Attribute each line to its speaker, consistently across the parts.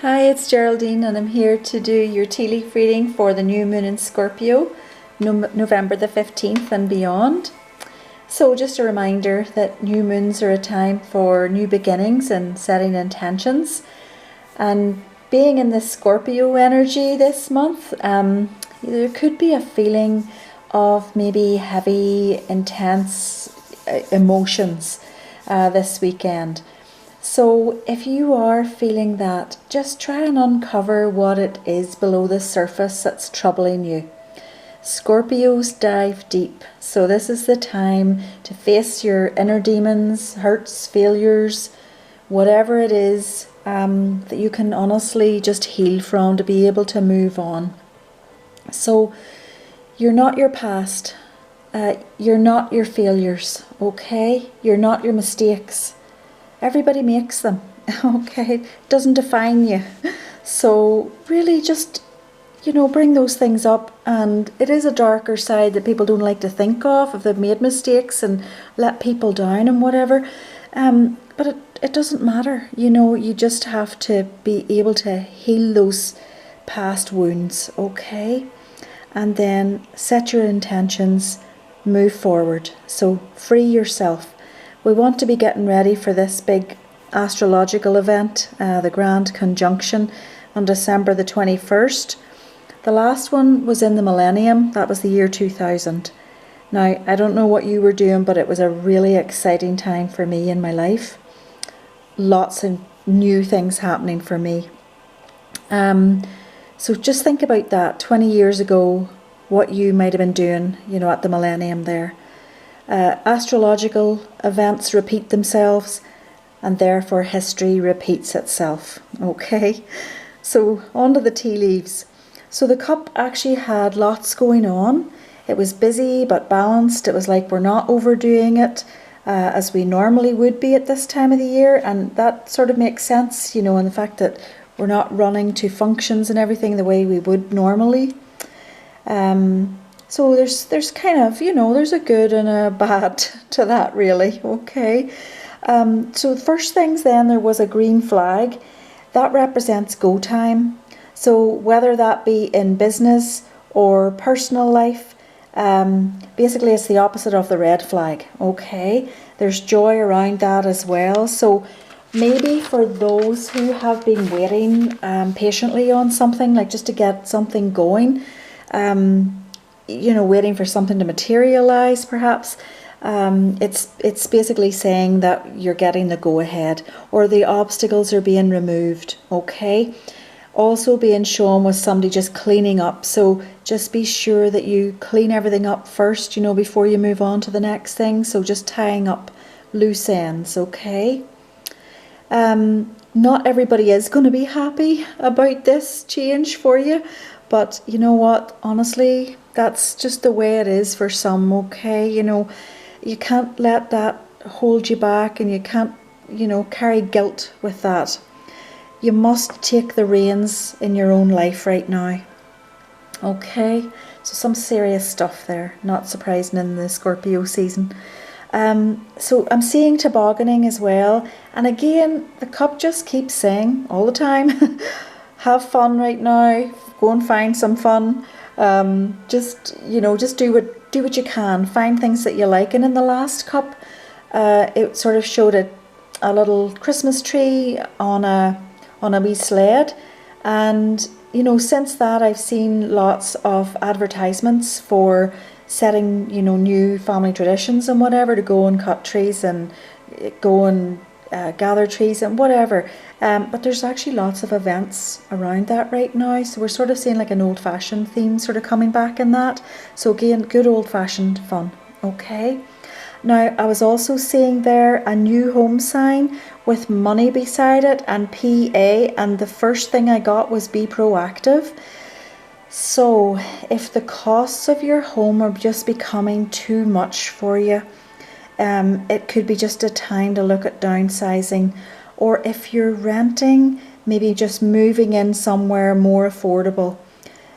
Speaker 1: Hi, it's Geraldine, and I'm here to do your tea leaf reading for the new moon in Scorpio, November the 15th and beyond. So, just a reminder that new moons are a time for new beginnings and setting intentions. And being in the Scorpio energy this month, there could be a feeling of maybe heavy, intense emotions this weekend. So if you are feeling that, just try and uncover what it is below the surface that's troubling you. Scorpios dive deep, so this is the time to face your inner demons, hurts, failures, whatever it is that you can honestly just heal from to be able to move on. So you're not your past, you're not your failures, okay? You're not your mistakes. Everybody makes them, okay? It doesn't define you. So really just, bring those things up. And it is a darker side that people don't like to think of if they've made mistakes and let people down and whatever. But it doesn't matter. You just have to be able to heal those past wounds, okay? And then set your intentions, move forward. So free yourself. We want to be getting ready for this big astrological event, the Grand Conjunction on December the 21st. The last one was in the millennium, that was the year 2000. Now, I don't know what you were doing, but it was a really exciting time for me in my life. Lots of new things happening for me. So just think about that, 20 years ago, what you might have been doing, at the millennium there. Astrological events repeat themselves, and therefore history repeats itself. Okay, so on to the tea leaves. So the cup actually had lots going on. It was busy but balanced. It was like we're not overdoing it as we normally would be at this time of the year, and that sort of makes sense, in the fact that we're not running to functions and everything the way we would normally. So there's kind of, there's a good and a bad to that really, okay? So the first things then, there was a green flag. That represents go time. So whether that be in business or personal life, basically it's the opposite of the red flag, okay? There's joy around that as well. So maybe for those who have been waiting patiently on something, like just to get something going, waiting for something to materialize perhaps, it's basically saying that you're getting the go ahead, or the obstacles are being removed, okay? Also being shown was somebody just cleaning up, so just be sure that you clean everything up first, before you move on to the next thing. So just tying up loose ends, okay? Not everybody is going to be happy about this change for you, but you know what, honestly, that's just the way it is for some, okay? You can't let that hold you back, and you can't, carry guilt with that. You must take the reins in your own life right now, okay? So some serious stuff there, not surprising in the Scorpio season. So I'm seeing tobogganing as well, and again the cup just keeps saying all the time have fun right now, go and find some fun. Just do what you can, find things that you like. And in the last cup, it sort of showed a little Christmas tree on a wee sled, and since that I've seen lots of advertisements for setting new family traditions and whatever, to go and cut trees and go and gather trees and whatever, but there's actually lots of events around that right now, so we're sort of seeing like an old-fashioned theme sort of coming back in that. So again, good old-fashioned fun, okay? Now I was also seeing there a new home sign with money beside it and PA, and the first thing I got was be proactive. So if the costs of your home are just becoming too much for you, it could be just a time to look at downsizing, or if you're renting, maybe just moving in somewhere more affordable.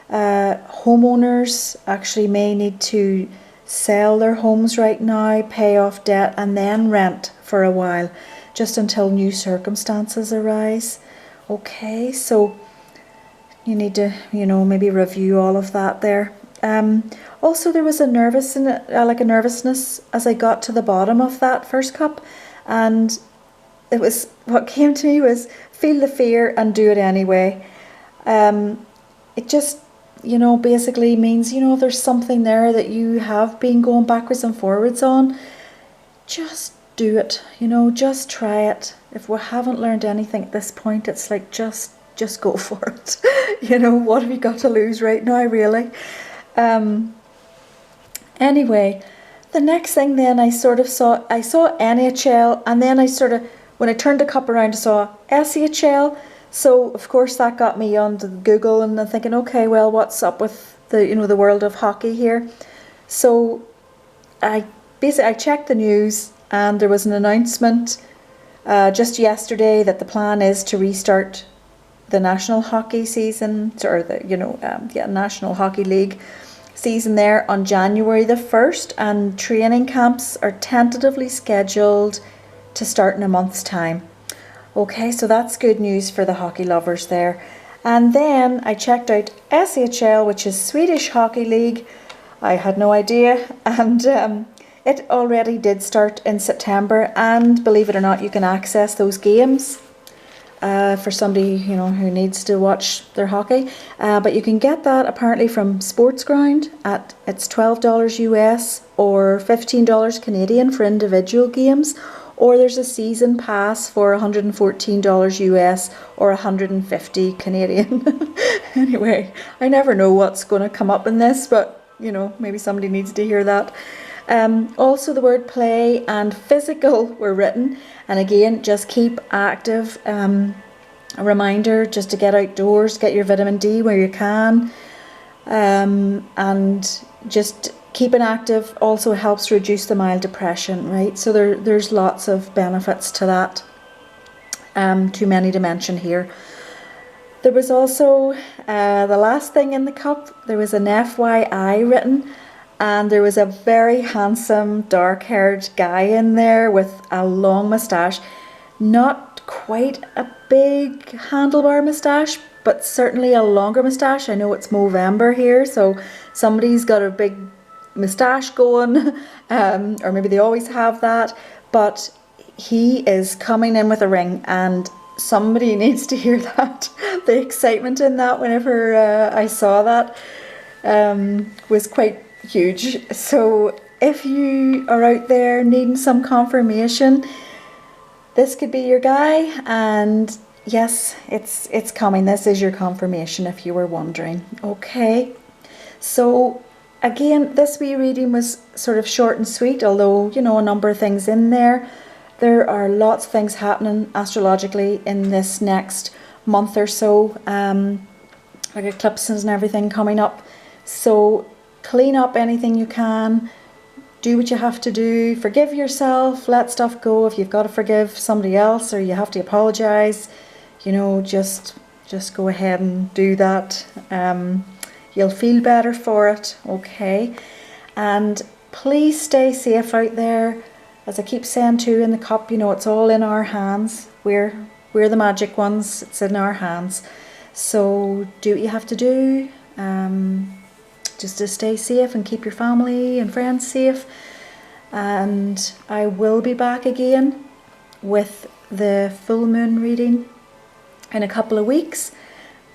Speaker 1: Homeowners actually may need to sell their homes right now, pay off debt, and then rent for a while, just until new circumstances arise. Okay, so you need to, you know, maybe review all of that there. Also, there was a nervousness as I got to the bottom of that first cup, and it was, what came to me was feel the fear and do it anyway. It just, you know, basically means, you know, there's something there that you have been going backwards and forwards on. Just do it, you know, just try it. If we haven't learned anything at this point, it's like just go for it. You know, what have you got to lose right now, really? Anyway, the next thing then I saw NHL, and then when I turned the cup around, I saw SHL. So of course that got me onto Google, and I'm thinking, okay, well, what's up with the, you know, the world of hockey here? So I checked the news, and there was an announcement just yesterday that the plan is to restart the national hockey season, or the, you know, National Hockey League season there on January the 1st, and training camps are tentatively scheduled to start in a month's time. Okay, so that's good news for the hockey lovers there. And then I checked out SHL, which is Swedish Hockey League. I had no idea, and it already did start in September, and believe it or not, you can access those games for somebody, you know, who needs to watch their hockey. But you can get that apparently from Sports Ground at, it's $12 US or $15 Canadian for individual games, or there's a season pass for $114 US or 150 Canadian. Anyway, I never know what's going to come up in this, but you know, maybe somebody needs to hear that. Also, the word play and physical were written, and again, just keep active. A reminder just to get outdoors, get your vitamin D where you can, and just keeping active also helps reduce the mild depression, right? So there's lots of benefits to that. Too many to mention here. There was also the last thing in the cup, there was an FYI written, and there was a very handsome dark-haired guy in there with a long moustache. Not quite a big handlebar moustache, but certainly a longer moustache. I know it's Movember here, so somebody's got a big moustache going, or maybe they always have that, but he is coming in with a ring, and somebody needs to hear that. The excitement in that whenever I saw that was quite huge. So if you are out there needing some confirmation, this could be your guy, and yes, it's coming. This is your confirmation if you were wondering. Okay, so again, this wee reading was sort of short and sweet, although, you know, a number of things in there. There are lots of things happening astrologically in this next month or so, like eclipses and everything coming up. So clean up anything you can, do what you have to do, forgive yourself, let stuff go. If you've got to forgive somebody else or you have to apologise, you know, just go ahead and do that. You'll feel better for it, okay? And please stay safe out there. As I keep saying too in the cup, you know, it's all in our hands. We're the magic ones. It's in our hands. So do what you have to do, just to stay safe and keep your family and friends safe. And I will be back again with the full moon reading in a couple of weeks.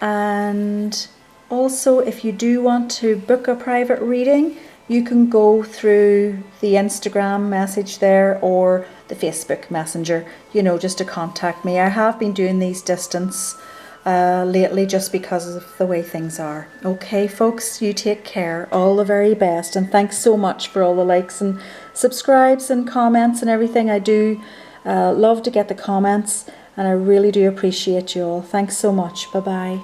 Speaker 1: And also, if you do want to book a private reading, you can go through the Instagram message there or the Facebook Messenger, you know, just to contact me. I have been doing these distance lately just because of the way things are. Okay, folks, you take care. All the very best. And thanks so much for all the likes and subscribes and comments and everything. I do love to get the comments, and I really do appreciate you all. Thanks so much. Bye-bye.